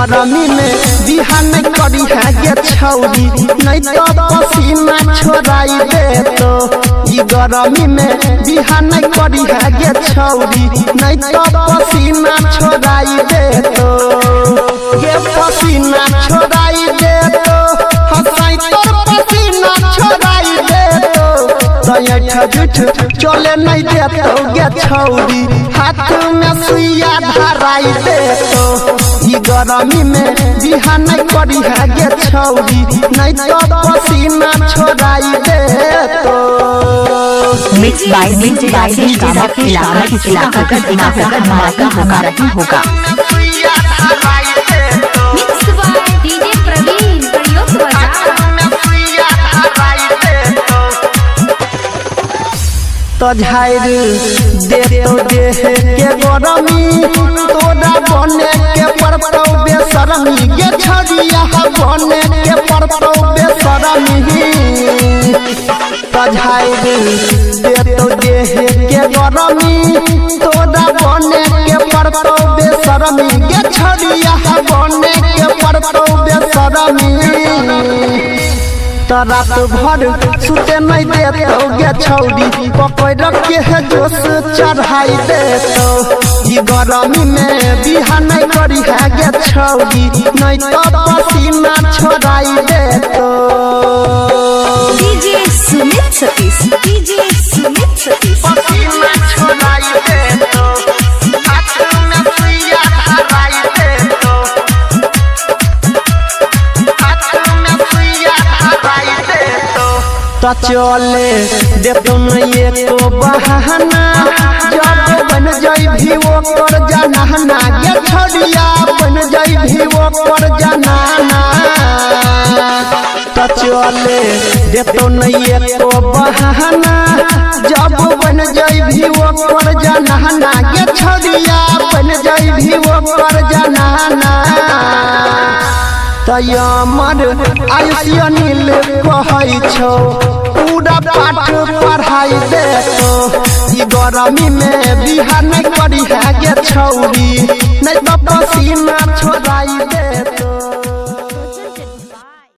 गरमी में बिहान करी है गे छौरी नहीं तो पसीना छोड़ाई दे तो गरमी में बिहान करी है गे छौरी नहीं तो पसीना छोड़ाई दे तो ये पसीना छोड़ाई दे तो हंसाई तोर पसीना छोड़ाई दे तो झूठ चले नहीं दे तो गे छौरी हाथ में सुइया धराई दे तो गरमी में बिहान करी है गे छौरी नहीं तो पसीना छोड़ाई दे तो मिक्स बाय होगा डीजे प्रवीण प्रयोग तो झाड़ दे तो देह के गरमी तोरा बने के परतो बेशरमी गे छौरिया बने के परतो बेशरमी तो झाड़ दे तो देह के गरमी तोरा बने के परतो बेशरमी गे छौरिया बने के परतो बेशरमी तो रात भर सुते नहीं दे तो गे छौरी पकड़ के है जोश चढ़ाई दे तो गरमी में बिहान करी है गे छौरी नहीं तो पसीना छोड़ाई दे तो डीजे सुमित सतीश पसीना छोड़ाई दे तो हाथ में सुइया धराई दे तो तो चले दे तो नहीं एको बहाना जब बन जाई भी वो कर जाना गे छौरिया बन जाई भी वो कर जाना तो चले दे तो नहीं एको बहाना जब बन जाई भी वो कर जाना गे छौरिया बन जाई भी वो कर जाना तमर आयुष नील कहै छौ पूरा पाठ पढ़ाई दे तो गरमी में बिहान करी है गे छौरी नहीं तो पसीना छोड़ाई दे तो।